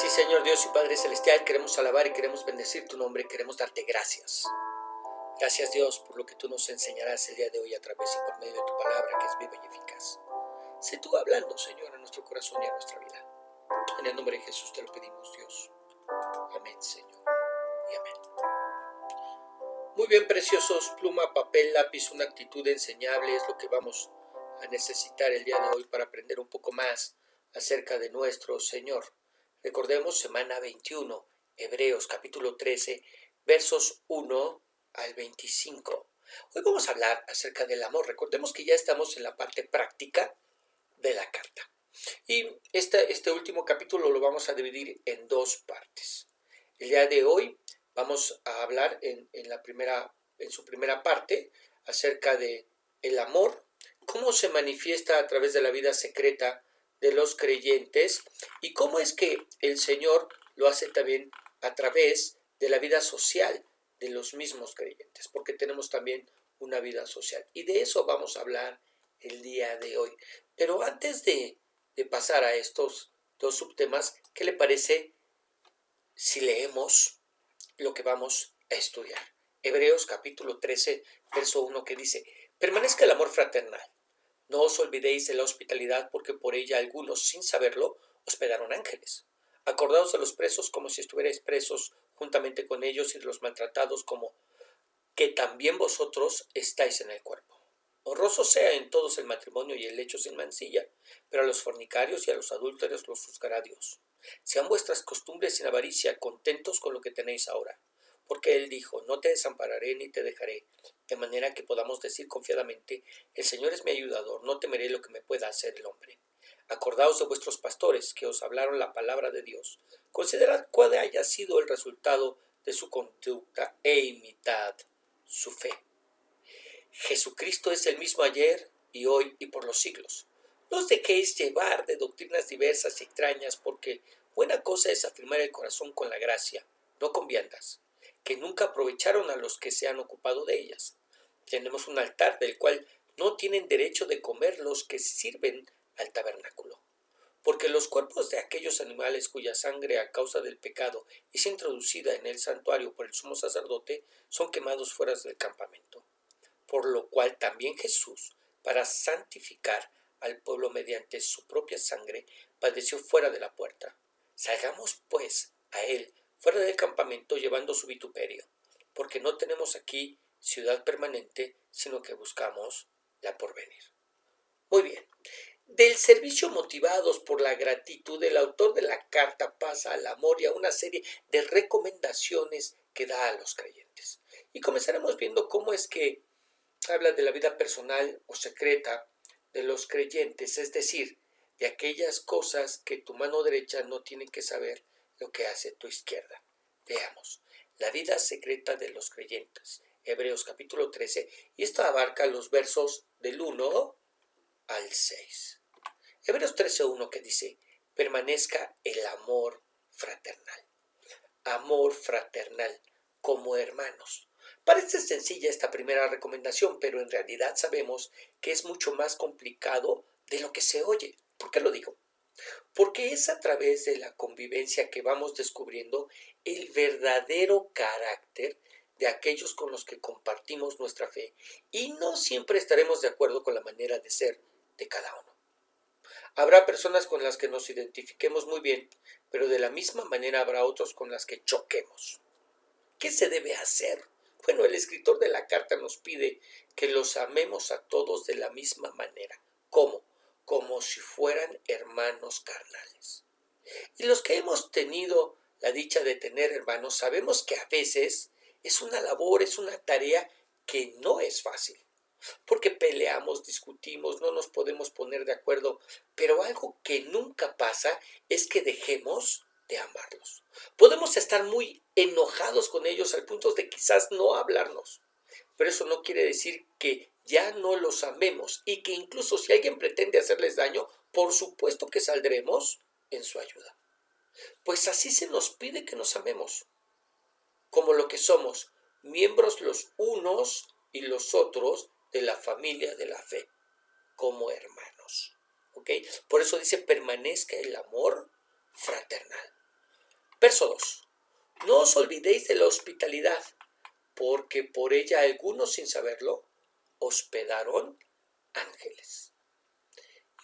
Sí, Señor Dios y Padre Celestial, queremos alabar y queremos bendecir tu nombre, queremos darte gracias. Gracias, Dios, por lo que tú nos enseñarás el día de hoy a través y por medio de tu palabra, que es viva y eficaz. Sé tú hablando, Señor, a nuestro corazón y a nuestra vida. En el nombre de Jesús te lo pedimos, Dios. Amén, Señor, y amén. Muy bien, preciosos, pluma, papel, lápiz, una actitud enseñable es lo que vamos a necesitar el día de hoy para aprender un poco más acerca de nuestro Señor. Recordemos semana 21, Hebreos capítulo 13, versos 1 al 25. Hoy vamos a hablar acerca del amor. Recordemos que ya estamos en la parte práctica de la carta. Y este último capítulo lo vamos a dividir en dos partes. El día de hoy vamos a hablar en su primera parte acerca de el amor, cómo se manifiesta a través de la vida secreta de los creyentes y cómo es que el Señor lo hace también a través de la vida social de los mismos creyentes, porque tenemos también una vida social. Y de eso vamos a hablar el día de hoy. Pero antes de pasar a estos dos subtemas, ¿qué le parece si leemos lo que vamos a estudiar? Hebreos capítulo 13, verso 1, que dice: permanezca el amor fraternal. No os olvidéis de la hospitalidad, porque por ella algunos, sin saberlo, hospedaron ángeles. Acordaos de los presos como si estuvierais presos juntamente con ellos, y de los maltratados como que también vosotros estáis en el cuerpo. Honroso sea en todos el matrimonio y el lecho sin mancilla, pero a los fornicarios y a los adúlteros los juzgará Dios. Sean vuestras costumbres sin avaricia, contentos con lo que tenéis ahora, porque Él dijo: no te desampararé ni te dejaré, de manera que podamos decir confiadamente: el Señor es mi ayudador, no temeré lo que me pueda hacer el hombre. Acordaos de vuestros pastores, que os hablaron la palabra de Dios. Considerad cuál haya sido el resultado de su conducta e imitad su fe. Jesucristo es el mismo ayer y hoy y por los siglos. No os dejéis llevar de doctrinas diversas y extrañas, porque buena cosa es afirmar el corazón con la gracia, no con viandas, que nunca aprovecharon a los que se han ocupado de ellas. Tenemos un altar del cual no tienen derecho de comer los que sirven al tabernáculo, porque los cuerpos de aquellos animales cuya sangre a causa del pecado es introducida en el santuario por el sumo sacerdote son quemados fuera del campamento. Por lo cual también Jesús, para santificar al pueblo mediante su propia sangre, padeció fuera de la puerta. Salgamos pues a él fuera del campamento, llevando su vituperio, porque no tenemos aquí ciudad permanente, sino que buscamos la porvenir. Muy bien. Del servicio motivados por la gratitud, el autor de la carta pasa al amor y a una serie de recomendaciones que da a los creyentes. Y comenzaremos viendo cómo es que habla de la vida personal o secreta de los creyentes, es decir, de aquellas cosas que tu mano derecha no tiene que saber lo que hace tu izquierda. Veamos, la vida secreta de los creyentes, Hebreos capítulo 13, y esto abarca los versos del 1 al 6. Hebreos 13:1, que dice: permanezca el amor fraternal. Amor fraternal, como hermanos. Parece sencilla esta primera recomendación, pero en realidad sabemos que es mucho más complicado de lo que se oye. ¿Por qué lo digo? Porque es a través de la convivencia que vamos descubriendo el verdadero carácter de aquellos con los que compartimos nuestra fe, y no siempre estaremos de acuerdo con la manera de ser de cada uno. Habrá personas con las que nos identifiquemos muy bien, pero de la misma manera habrá otros con las que choquemos. ¿Qué se debe hacer? Bueno, el escritor de la carta nos pide que los amemos a todos de la misma manera. ¿Cómo? Como si fueran hermanos carnales. Y los que hemos tenido la dicha de tener hermanos, sabemos que a veces es una labor, es una tarea que no es fácil. Porque peleamos, discutimos, no nos podemos poner de acuerdo, pero algo que nunca pasa es que dejemos de amarlos. Podemos estar muy enojados con ellos al punto de quizás no hablarnos, pero eso no quiere decir que ya no los amemos, y que incluso si alguien pretende hacerles daño, por supuesto que saldremos en su ayuda. Pues así se nos pide que nos amemos, como lo que somos, miembros los unos y los otros de la familia de la fe, como hermanos. ¿Ok? Por eso dice: permanezca el amor fraternal. Verso 2. No os olvidéis de la hospitalidad, porque por ella algunos sin saberlo hospedaron ángeles.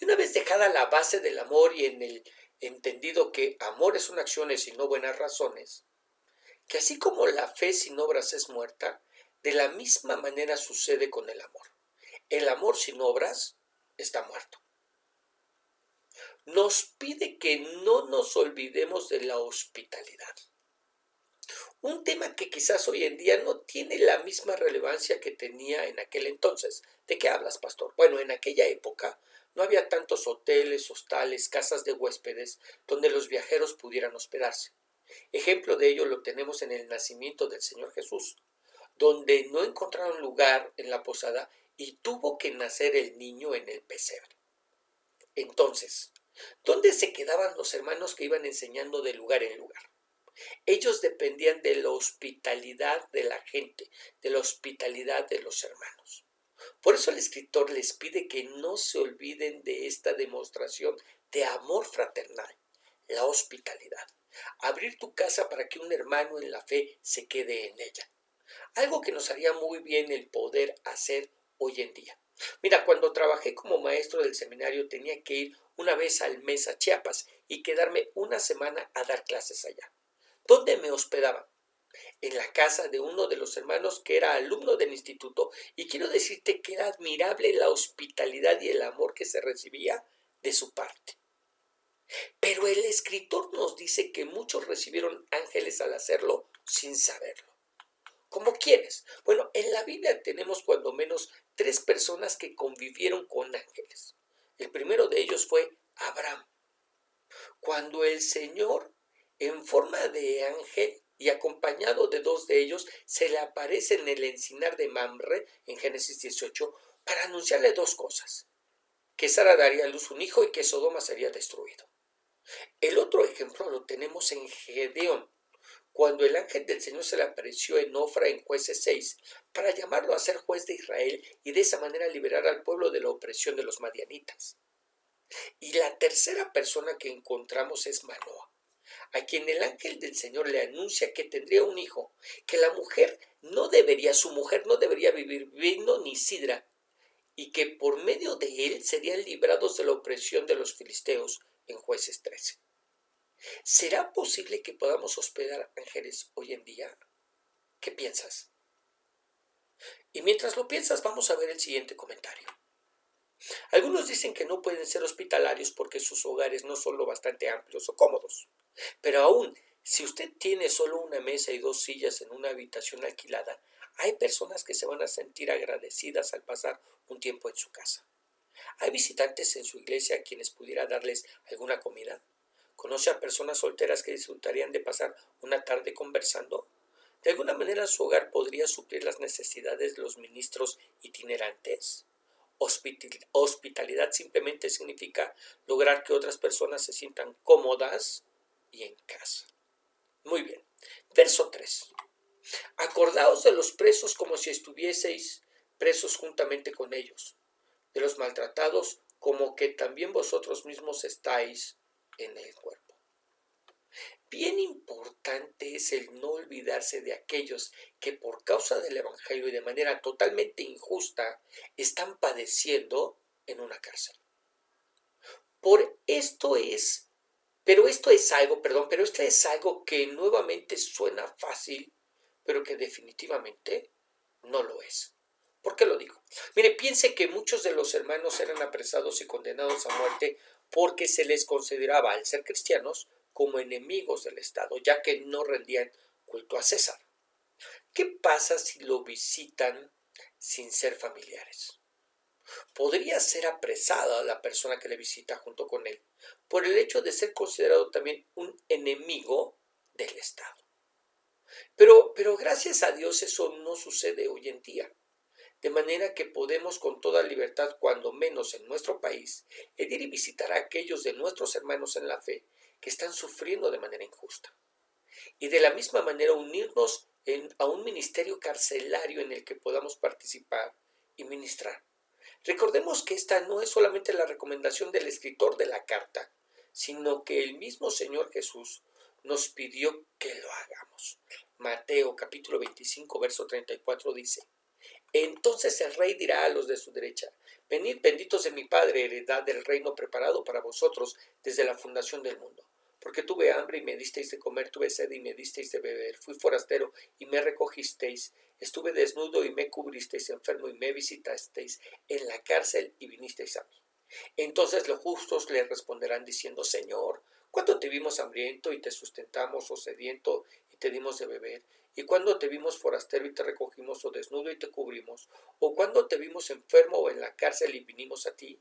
Y una vez dejada la base del amor y en el entendido que amor son acciones y no buenas razones, que así como la fe sin obras es muerta, de la misma manera sucede con el amor. El amor sin obras está muerto. Nos pide que no nos olvidemos de la hospitalidad. Un tema que quizás hoy en día no tiene la misma relevancia que tenía en aquel entonces. ¿De qué hablas, pastor? Bueno, en aquella época no había tantos hoteles, hostales, casas de huéspedes donde los viajeros pudieran hospedarse. Ejemplo de ello lo tenemos en el nacimiento del Señor Jesús, donde no encontraron lugar en la posada y tuvo que nacer el niño en el pesebre. Entonces, ¿dónde se quedaban los hermanos que iban enseñando de lugar en lugar? Ellos dependían de la hospitalidad de la gente, de la hospitalidad de los hermanos. Por eso el escritor les pide que no se olviden de esta demostración de amor fraternal, la hospitalidad. Abrir tu casa para que un hermano en la fe se quede en ella. Algo que nos haría muy bien el poder hacer hoy en día. Mira, cuando trabajé como maestro del seminario tenía que ir una vez al mes a Chiapas y quedarme una semana a dar clases allá. ¿Dónde me hospedaba? En la casa de uno de los hermanos que era alumno del instituto, y quiero decirte que era admirable la hospitalidad y el amor que se recibía de su parte. Pero el escritor nos dice que muchos recibieron ángeles al hacerlo sin saberlo. ¿Cómo quiénes? Bueno, en la Biblia tenemos cuando menos 3 personas que convivieron con ángeles. El primero de ellos fue Abraham. Cuando el Señor, en forma de ángel y acompañado de 2 de ellos, se le aparece en el encinar de Mamre, en Génesis 18, para anunciarle 2 cosas: que Sara daría a luz un hijo y que Sodoma sería destruido. El otro ejemplo lo tenemos en Gedeón, cuando el ángel del Señor se le apareció en Ofra en Jueces 6, para llamarlo a ser juez de Israel y de esa manera liberar al pueblo de la opresión de los madianitas. Y la tercera persona que encontramos es Manoa, a quien el ángel del Señor le anuncia que tendría un hijo, que su mujer no debería vivir vino ni sidra, y que por medio de él serían librados de la opresión de los filisteos en Jueces 13. ¿Será posible que podamos hospedar ángeles hoy en día? ¿Qué piensas? Y mientras lo piensas, vamos a ver el siguiente comentario. Algunos dicen que no pueden ser hospitalarios porque sus hogares no son lo bastante amplios o cómodos. Pero aún, si usted tiene solo una mesa y 2 sillas en una habitación alquilada, hay personas que se van a sentir agradecidas al pasar un tiempo en su casa. ¿Hay visitantes en su iglesia a quienes pudiera darles alguna comida? ¿Conoce a personas solteras que disfrutarían de pasar una tarde conversando? ¿De alguna manera su hogar podría suplir las necesidades de los ministros itinerantes? Hospitalidad simplemente significa lograr que otras personas se sientan cómodas y en casa. Muy bien. Verso 3. Acordaos de los presos como si estuvieseis presos juntamente con ellos, de los maltratados como que también vosotros mismos estáis en el cuerpo. Bien importante es el no olvidarse de aquellos que por causa del Evangelio y de manera totalmente injusta están padeciendo en una cárcel. Esto es algo que nuevamente suena fácil, pero que definitivamente no lo es. ¿Por qué lo digo? Mire, piense que muchos de los hermanos eran apresados y condenados a muerte porque se les consideraba, al ser cristianos, como enemigos del Estado, ya que no rendían culto a César. ¿Qué pasa si lo visitan sin ser familiares? Podría ser apresada la persona que le visita junto con él por el hecho de ser considerado también un enemigo del Estado. Pero gracias a Dios eso no sucede hoy en día. De manera que podemos con toda libertad, cuando menos en nuestro país, ir y visitar a aquellos de nuestros hermanos en la fe que están sufriendo de manera injusta. Y de la misma manera unirnos a un ministerio carcelario en el que podamos participar y ministrar. Recordemos que esta no es solamente la recomendación del escritor de la carta, sino que el mismo Señor Jesús nos pidió que lo hagamos. Mateo capítulo 25, verso 34 dice: entonces el rey dirá a los de su derecha: venid, benditos de mi Padre, heredad del reino preparado para vosotros desde la fundación del mundo. Porque tuve hambre y me disteis de comer, tuve sed y me disteis de beber, fui forastero y me recogisteis, estuve desnudo y me cubristeis, enfermo y me visitasteis, en la cárcel y vinisteis a mí. Entonces los justos le responderán diciendo: Señor, ¿cuándo te vimos hambriento y te sustentamos, o sediento y te dimos de beber? ¿Y cuándo te vimos forastero y te recogimos, o desnudo y te cubrimos? ¿O cuándo te vimos enfermo o en la cárcel y vinimos a ti?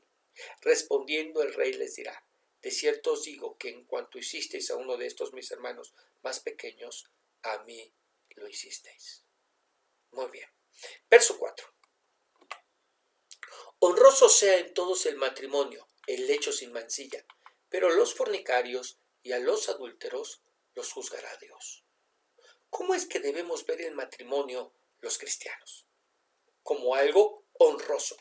Respondiendo el rey les dirá: de cierto os digo que en cuanto hicisteis a uno de estos mis hermanos más pequeños, a mí lo hicisteis. Muy bien. Verso 4. Honroso sea en todos el matrimonio, el lecho sin mancilla, pero los fornicarios y a los adúlteros los juzgará Dios. ¿Cómo es que debemos ver el matrimonio los cristianos? Como algo honroso,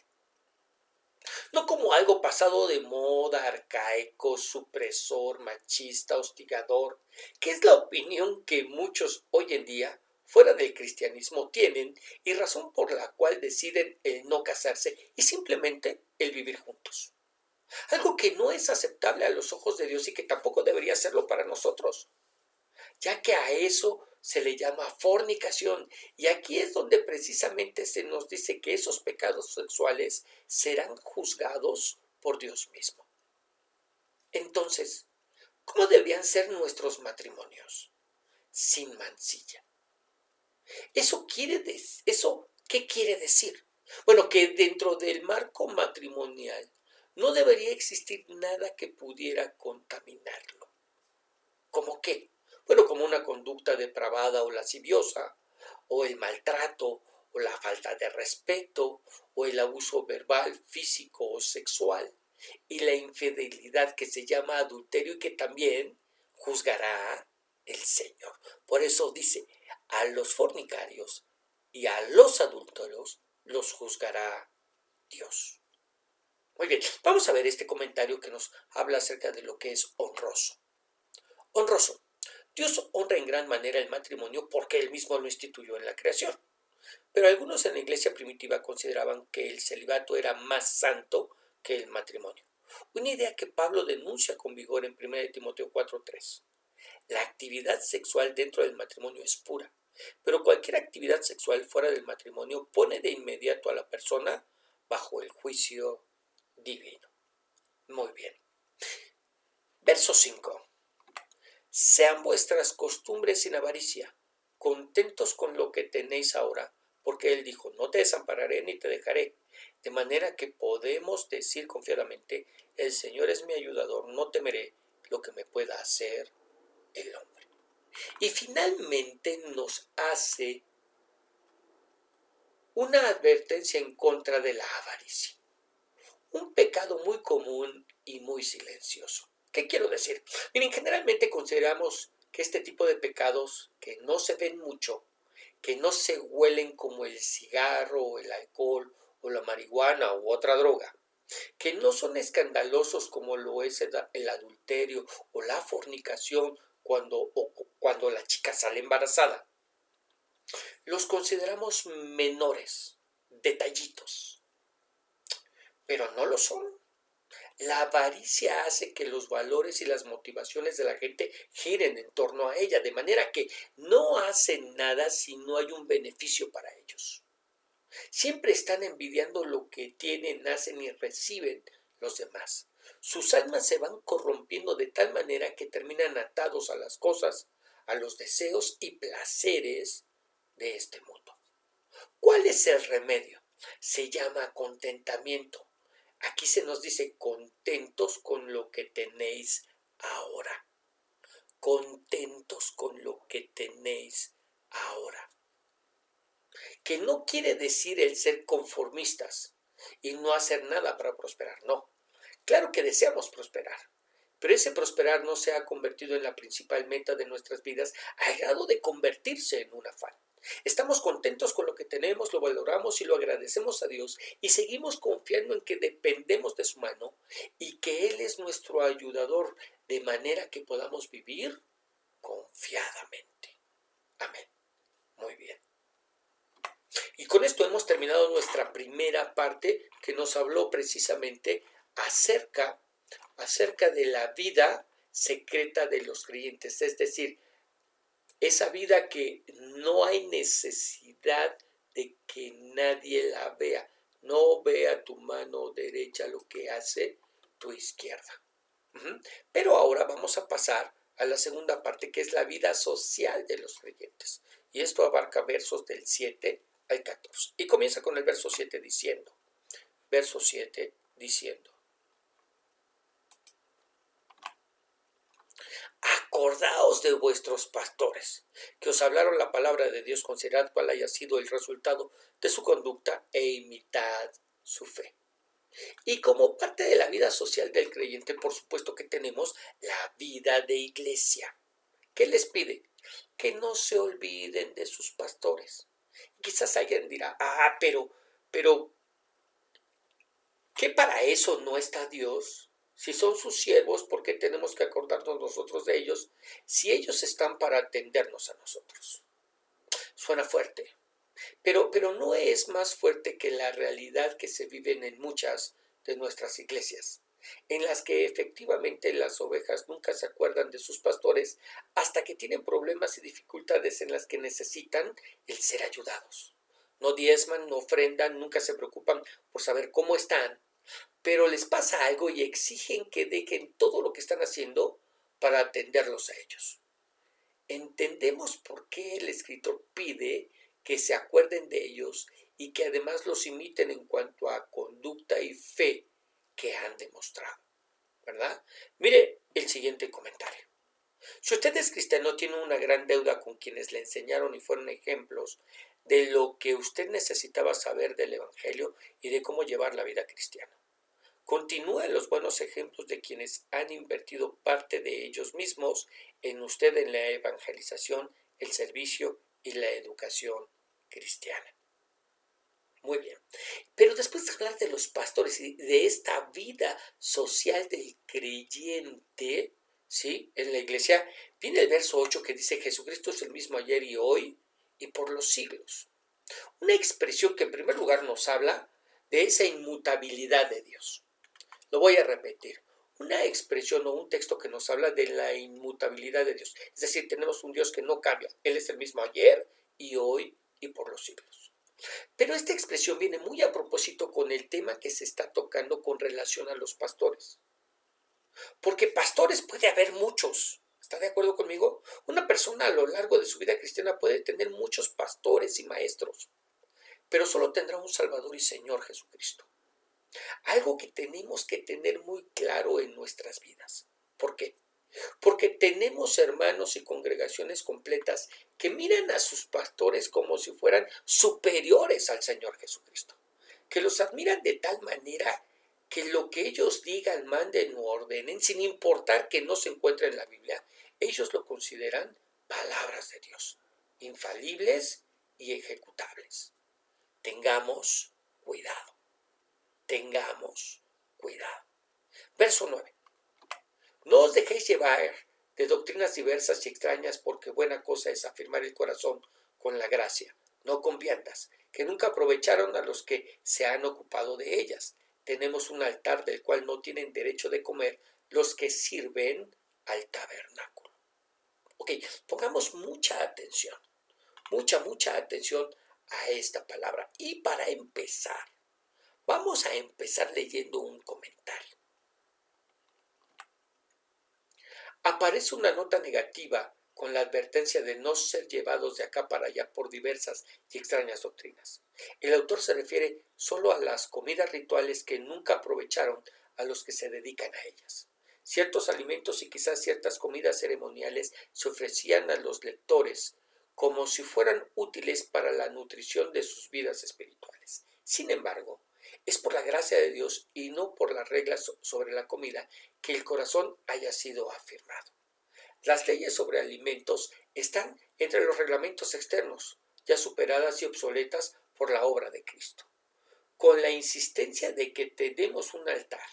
no como algo pasado de moda, arcaico, supresor, machista, hostigador, que es la opinión que muchos hoy en día fuera del cristianismo tienen y razón por la cual deciden el no casarse y simplemente el vivir juntos. Algo que no es aceptable a los ojos de Dios y que tampoco debería serlo para nosotros, ya que a eso se le llama fornicación. Y aquí es donde precisamente se nos dice que esos pecados sexuales serán juzgados por Dios mismo. Entonces, ¿cómo deberían ser nuestros matrimonios? Sin mancilla. ¿Eso qué quiere decir? Bueno, que dentro del marco matrimonial no debería existir nada que pudiera contaminarlo. ¿Cómo qué? Bueno, como una conducta depravada o lasciviosa, o el maltrato, o la falta de respeto, o el abuso verbal, físico o sexual, y la infidelidad que se llama adulterio y que también juzgará el Señor. Por eso dice: a los fornicarios y a los adúlteros los juzgará Dios. Muy bien, vamos a ver este comentario que nos habla acerca de lo que es honroso. Honroso. Dios honra en gran manera el matrimonio porque Él mismo lo instituyó en la creación. Pero algunos en la iglesia primitiva consideraban que el celibato era más santo que el matrimonio. Una idea que Pablo denuncia con vigor en 1 Timoteo 4:3. La actividad sexual dentro del matrimonio es pura, pero cualquier actividad sexual fuera del matrimonio pone de inmediato a la persona bajo el juicio divino. Muy bien. Verso 5. Sean vuestras costumbres sin avaricia, contentos con lo que tenéis ahora, porque Él dijo: no te desampararé ni te dejaré. De manera que podemos decir confiadamente: el Señor es mi ayudador, no temeré lo que me pueda hacer el hombre. Y finalmente nos hace una advertencia en contra de la avaricia, un pecado muy común y muy silencioso. ¿Qué quiero decir? Miren, generalmente consideramos que este tipo de pecados que no se ven mucho, que no se huelen como el cigarro o el alcohol o la marihuana u otra droga, que no son escandalosos como lo es el adulterio o la fornicación cuando la chica sale embarazada, los consideramos menores, detallitos, pero no lo son. La avaricia hace que los valores y las motivaciones de la gente giren en torno a ella, de manera que no hacen nada si no hay un beneficio para ellos. Siempre están envidiando lo que tienen, hacen y reciben los demás. Sus almas se van corrompiendo de tal manera que terminan atados a las cosas, a los deseos y placeres de este mundo. ¿Cuál es el remedio? Se llama contentamiento. Aquí se nos dice: contentos con lo que tenéis ahora. Contentos con lo que tenéis ahora. Que no quiere decir el ser conformistas y no hacer nada para prosperar, no. Claro que deseamos prosperar, pero ese prosperar no se ha convertido en la principal meta de nuestras vidas al grado de convertirse en un afán. Estamos contentos con lo que tenemos, lo valoramos y lo agradecemos a Dios y seguimos confiando en que dependemos de su mano y que Él es nuestro ayudador, de manera que podamos vivir con confiadamente. Amén. Muy bien. Y con esto hemos terminado nuestra primera parte que nos habló precisamente acerca de la vida secreta de los creyentes, es decir, esa vida que no hay necesidad de que nadie la vea. No vea tu mano derecha lo que hace tu izquierda. Pero ahora vamos a pasar a la segunda parte, que es la vida social de los creyentes. Y esto abarca versos del 7 al 14. Y comienza con el verso 7 diciendo, acordaos de vuestros pastores, que os hablaron la palabra de Dios, considerad cuál haya sido el resultado de su conducta e imitad su fe. Y como parte de la vida social del creyente, por supuesto que tenemos la vida de iglesia. ¿Qué les pide? Que no se olviden de sus pastores. Quizás alguien dirá, pero, ¿qué para eso no está Dios? Si son sus siervos, ¿por qué tenemos que acordarnos nosotros de ellos si ellos están para atendernos a nosotros? Suena fuerte, pero no es más fuerte que la realidad que se viven en muchas de nuestras iglesias, en las que efectivamente las ovejas nunca se acuerdan de sus pastores hasta que tienen problemas y dificultades en las que necesitan el ser ayudados. No diezman, no ofrendan, nunca se preocupan por saber cómo están, pero les pasa algo y exigen que dejen todo lo que están haciendo para atenderlos a ellos. Entendemos por qué el escritor pide que se acuerden de ellos y que además los imiten en cuanto a conducta y fe que han demostrado, ¿verdad? Mire el siguiente comentario. Si usted es cristiano, tiene una gran deuda con quienes le enseñaron y fueron ejemplos de lo que usted necesitaba saber del Evangelio y de cómo llevar la vida cristiana. Continúe los buenos ejemplos de quienes han invertido parte de ellos mismos en usted en la evangelización, el servicio y la educación cristiana. Muy bien. Pero después de hablar de los pastores y de esta vida social del creyente, ¿sí? En la iglesia, viene el verso 8 que dice: Jesucristo es el mismo ayer y hoy y por los siglos. Una expresión que en primer lugar nos habla de esa inmutabilidad de Dios. Lo voy a repetir. Una expresión o un texto que nos habla de la inmutabilidad de Dios. Es decir, tenemos un Dios que no cambia. Él es el mismo ayer y hoy y por los siglos. Pero esta expresión viene muy a propósito con el tema que se está tocando con relación a los pastores. Porque pastores puede haber muchos. ¿Está de acuerdo conmigo? Una persona a lo largo de su vida cristiana puede tener muchos pastores y maestros, pero solo tendrá un Salvador y Señor, Jesucristo. Algo que tenemos que tener muy claro en nuestras vidas. ¿Por qué? Porque tenemos hermanos y congregaciones completas que miran a sus pastores como si fueran superiores al Señor Jesucristo, que los admiran de tal manera que lo que ellos digan, manden o ordenen, sin importar que no se encuentre en la Biblia, ellos lo consideran palabras de Dios, infalibles y ejecutables. Tengamos cuidado. Tengamos cuidado. Verso 9. No os dejéis llevar de doctrinas diversas y extrañas, porque buena cosa es afirmar el corazón con la gracia, no con viandas, que nunca aprovecharon a los que se han ocupado de ellas. Tenemos un altar del cual no tienen derecho de comer los que sirven al tabernáculo. Ok, pongamos mucha atención a esta palabra. Y para empezar, vamos a empezar leyendo un comentario. Aparece una nota negativa con la advertencia de no ser llevados de acá para allá por diversas y extrañas doctrinas. El autor se refiere solo a las comidas rituales que nunca aprovecharon a los que se dedican a ellas. Ciertos alimentos y quizás ciertas comidas ceremoniales se ofrecían a los lectores como si fueran útiles para la nutrición de sus vidas espirituales. Sin embargo, es por la gracia de Dios y no por las reglas sobre la comida que el corazón haya sido afirmado. Las leyes sobre alimentos están entre los reglamentos externos, ya superadas y obsoletas por la obra de Cristo. Con la insistencia de que tenemos un altar,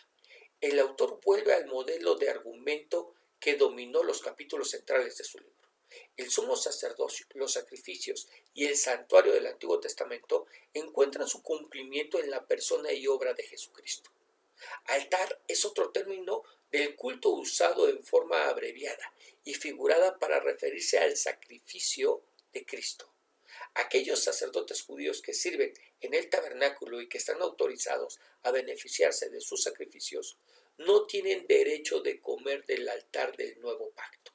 el autor vuelve al modelo de argumento que dominó los capítulos centrales de su libro. El sumo sacerdocio, los sacrificios y el santuario del Antiguo Testamento encuentran su cumplimiento en la persona y obra de Jesucristo. Altar es otro término del culto usado en forma abreviada y figurada para referirse al sacrificio de Cristo. Aquellos sacerdotes judíos que sirven en el tabernáculo y que están autorizados a beneficiarse de sus sacrificios no tienen derecho de comer del altar del nuevo pacto.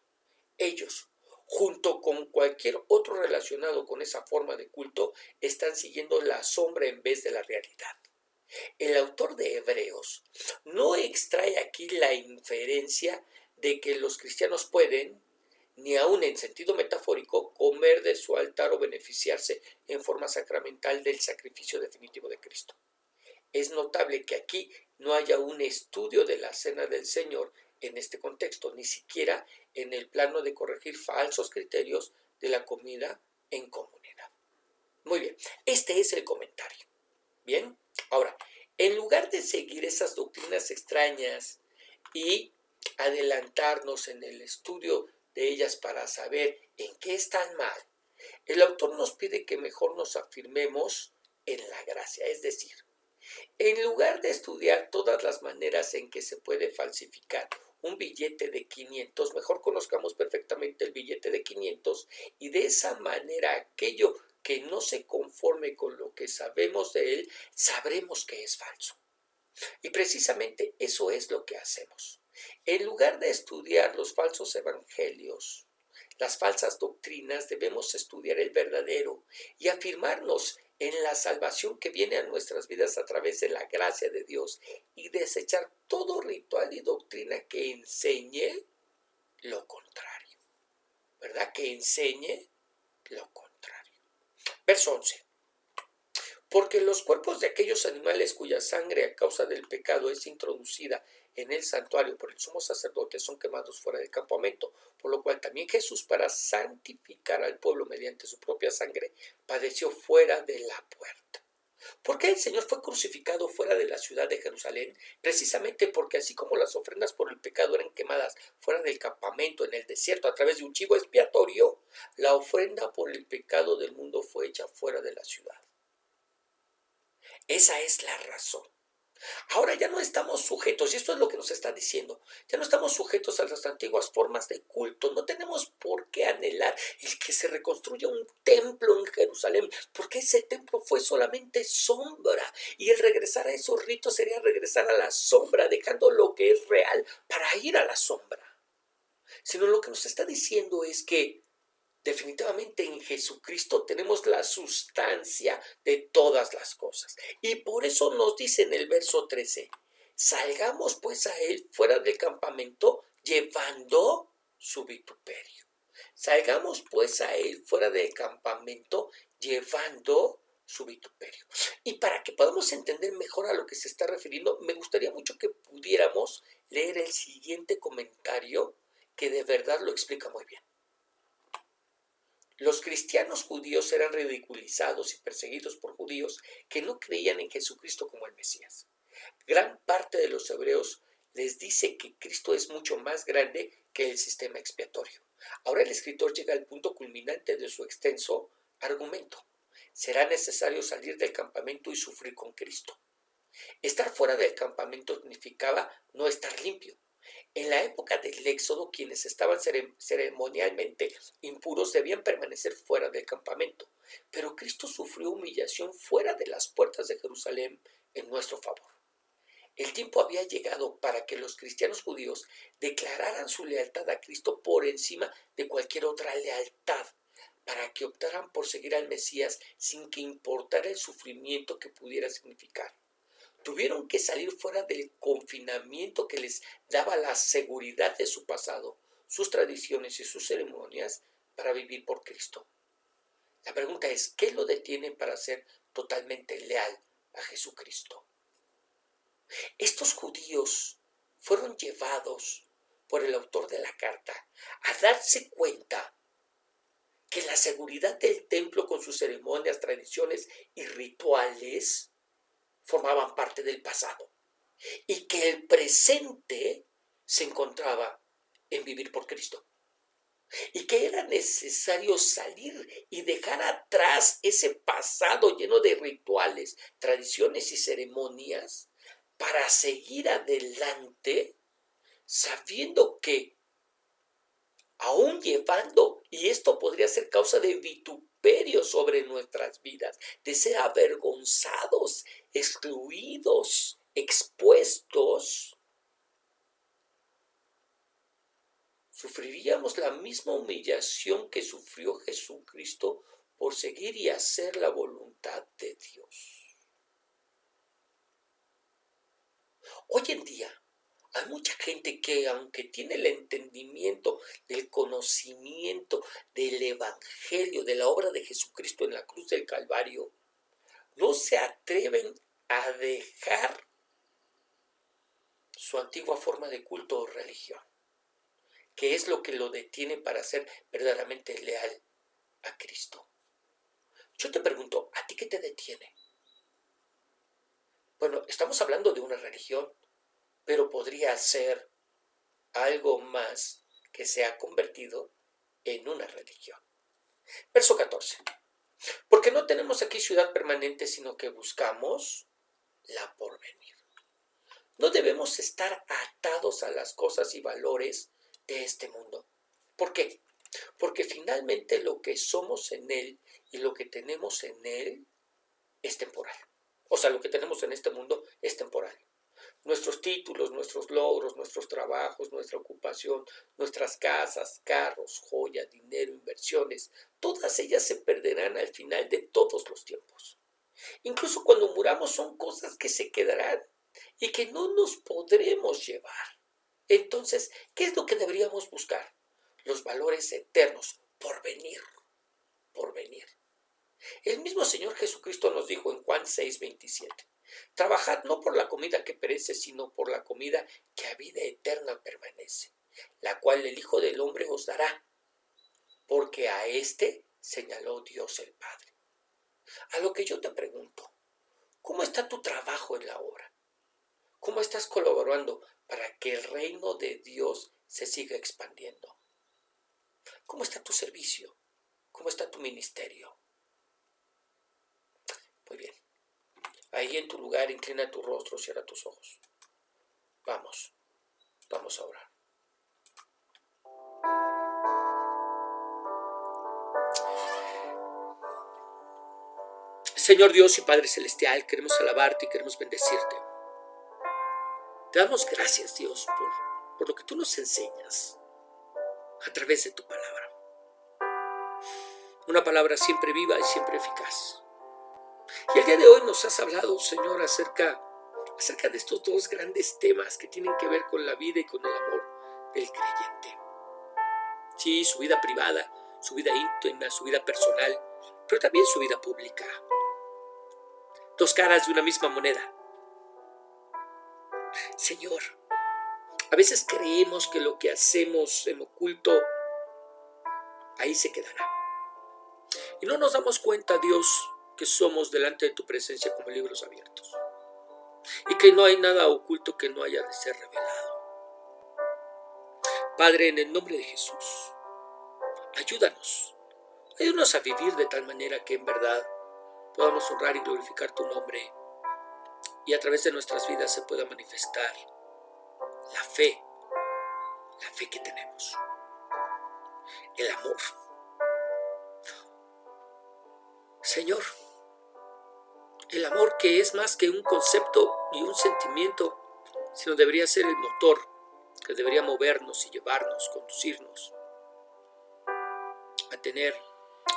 Ellos, junto con cualquier otro relacionado con esa forma de culto, están siguiendo la sombra en vez de la realidad. El autor de Hebreos no extrae aquí la inferencia de que los cristianos pueden, ni aun en sentido metafórico, comer de su altar o beneficiarse en forma sacramental del sacrificio definitivo de Cristo. Es notable que aquí no haya un estudio de la cena del Señor en este contexto, ni siquiera en el plano de corregir falsos criterios de la comida en comunidad. Muy bien, este es el comentario. Bien, ahora, en lugar de seguir esas doctrinas extrañas y adelantarnos en el estudio de ellas para saber en qué están mal, el autor nos pide que mejor nos afirmemos en la gracia, es decir, en lugar de estudiar todas las maneras en que se puede falsificar un billete de 500, mejor conozcamos perfectamente el billete de 500 y de esa manera aquello que no se conforme con lo que sabemos de él, sabremos que es falso. Y precisamente eso es lo que hacemos. En lugar de estudiar los falsos evangelios, las falsas doctrinas, debemos estudiar el verdadero y afirmarnos en la salvación que viene a nuestras vidas a través de la gracia de Dios y desechar todo ritual y doctrina que enseñe lo contrario. ¿Verdad? Que enseñe lo contrario. Verso 11. Porque los cuerpos de aquellos animales cuya sangre a causa del pecado es introducida en el santuario por el sumo sacerdote son quemados fuera del campamento, por lo cual también Jesús, para santificar al pueblo mediante su propia sangre, padeció fuera de la puerta. ¿Por qué el Señor fue crucificado fuera de la ciudad de Jerusalén? Precisamente porque así como las ofrendas por el pecado eran quemadas fuera del campamento en el desierto a través de un chivo expiatorio, la ofrenda por el pecado del mundo fue hecha fuera de la ciudad. Esa es la razón. Ahora ya no estamos sujetos, y esto es lo que nos está diciendo, ya no estamos sujetos a las antiguas formas de culto, no tenemos por qué anhelar el que se reconstruya un templo en Jerusalén, porque ese templo fue solamente sombra, y el regresar a esos ritos sería regresar a la sombra, dejando lo que es real para ir a la sombra. Sino lo que nos está diciendo es que definitivamente en Jesucristo tenemos la sustancia de todas las cosas. Y por eso nos dice en el verso 13, salgamos pues a él fuera del campamento llevando su vituperio. Salgamos pues a él fuera del campamento llevando su vituperio. Y para que podamos entender mejor a lo que se está refiriendo, me gustaría mucho que pudiéramos leer el siguiente comentario que de verdad lo explica muy bien. Los cristianos judíos eran ridiculizados y perseguidos por judíos que no creían en Jesucristo como el Mesías. Gran parte de los hebreos les dice que Cristo es mucho más grande que el sistema expiatorio. Ahora el escritor llega al punto culminante de su extenso argumento. Será necesario salir del campamento y sufrir con Cristo. Estar fuera del campamento significaba no estar limpio. En la época del Éxodo, quienes estaban ceremonialmente impuros debían permanecer fuera del campamento, pero Cristo sufrió humillación fuera de las puertas de Jerusalén en nuestro favor. El tiempo había llegado para que los cristianos judíos declararan su lealtad a Cristo por encima de cualquier otra lealtad, para que optaran por seguir al Mesías sin que importara el sufrimiento que pudiera significar. Tuvieron que salir fuera del confinamiento que les daba la seguridad de su pasado, sus tradiciones y sus ceremonias para vivir por Cristo. La pregunta es, ¿qué lo detiene para ser totalmente leal a Jesucristo? Estos judíos fueron llevados por el autor de la carta a darse cuenta que la seguridad del templo con sus ceremonias, tradiciones y rituales formaban parte del pasado y que el presente se encontraba en vivir por Cristo. y que era necesario salir y dejar atrás ese pasado lleno de rituales, tradiciones y ceremonias para seguir adelante sabiendo que aún llevando, y esto podría ser causa de vituperio sobre nuestras vidas, de ser avergonzados, excluidos, expuestos, sufriríamos la misma humillación que sufrió Jesucristo por seguir y hacer la voluntad de Dios. Hoy en día hay mucha gente que, aunque tiene el entendimiento del conocimiento del Evangelio, de la obra de Jesucristo en la cruz del Calvario, no se atreven a dejar su antigua forma de culto o religión, que es lo que lo detiene para ser verdaderamente leal a Cristo. Yo te pregunto, ¿a ti qué te detiene? Bueno, estamos hablando de una religión, pero podría ser algo más que se ha convertido en una religión. Verso 14. Porque no tenemos aquí ciudad permanente, sino que buscamos la porvenir. No debemos estar atados a las cosas y valores de este mundo. ¿Por qué? Porque finalmente lo que somos en él y lo que tenemos en él es temporal. O sea, lo que tenemos en este mundo es temporal. Nuestros títulos, nuestros logros, nuestros trabajos, nuestra ocupación, nuestras casas, carros, joyas, dinero, inversiones, todas ellas se perderán al final de todos los tiempos. Incluso cuando muramos son cosas que se quedarán y que no nos podremos llevar. Entonces, ¿qué es lo que deberíamos buscar? Los valores eternos, por venir, por venir. El mismo Señor Jesucristo nos dijo en Juan 6:27, trabajad no por la comida que perece, sino por la comida que a vida eterna permanece, la cual el Hijo del Hombre os dará, porque a éste señaló Dios el Padre. A lo que yo te pregunto, ¿cómo está tu trabajo en la obra? ¿Cómo estás colaborando para que el reino de Dios se siga expandiendo? ¿Cómo está tu servicio? ¿Cómo está tu ministerio? Muy bien. Ahí en tu lugar, inclina tu rostro, cierra tus ojos. Vamos a orar. Señor Dios y Padre Celestial, queremos alabarte y queremos bendecirte. Te damos gracias, Dios, por lo que tú nos enseñas a través de tu palabra. Una palabra siempre viva y siempre eficaz. Y el día de hoy nos has hablado, Señor, acerca de estos dos grandes temas que tienen que ver con la vida y con el amor del creyente. Sí, su vida privada, su vida íntima, su vida personal, pero también su vida pública. Dos caras de una misma moneda. Señor, a veces creemos que lo que hacemos en oculto, ahí se quedará. Y no nos damos cuenta, Dios, que somos delante de tu presencia como libros abiertos. Y que no hay nada oculto que no haya de ser revelado. Padre, en el nombre de Jesús, ayúdanos a vivir de tal manera que en verdad podamos honrar y glorificar tu nombre y a través de nuestras vidas se pueda manifestar la fe que tenemos, el amor. Señor, el amor que es más que un concepto y un sentimiento, sino debería ser el motor que debería movernos y llevarnos, conducirnos a tener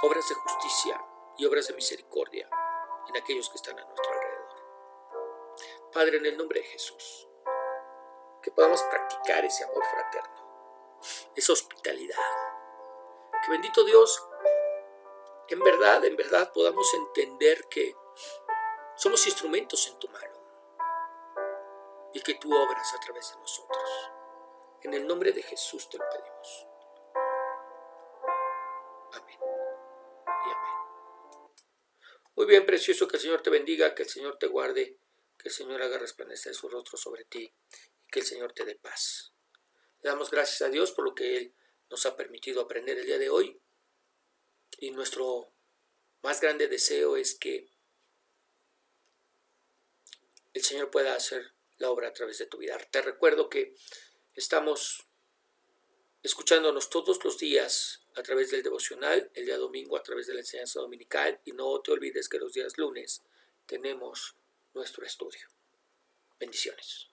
obras de justicia y obras de misericordia en aquellos que están a nuestro alrededor. Padre, en el nombre de Jesús, que podamos practicar ese amor fraterno, esa hospitalidad. Que bendito Dios, en verdad podamos entender que somos instrumentos en tu mano y que tú obras a través de nosotros. En el nombre de Jesús te lo pedimos. Amén y amén. Muy bien, precioso, que el Señor te bendiga, que el Señor te guarde, que el Señor haga resplandecer su rostro sobre ti y que el Señor te dé paz. Le damos gracias a Dios por lo que Él nos ha permitido aprender el día de hoy. Y nuestro más grande deseo es que el Señor pueda hacer la obra a través de tu vida. Te recuerdo que estamos escuchándonos todos los días a través del devocional, el día domingo a través de la enseñanza dominical, y no te olvides que los días lunes tenemos nuestro estudio. Bendiciones.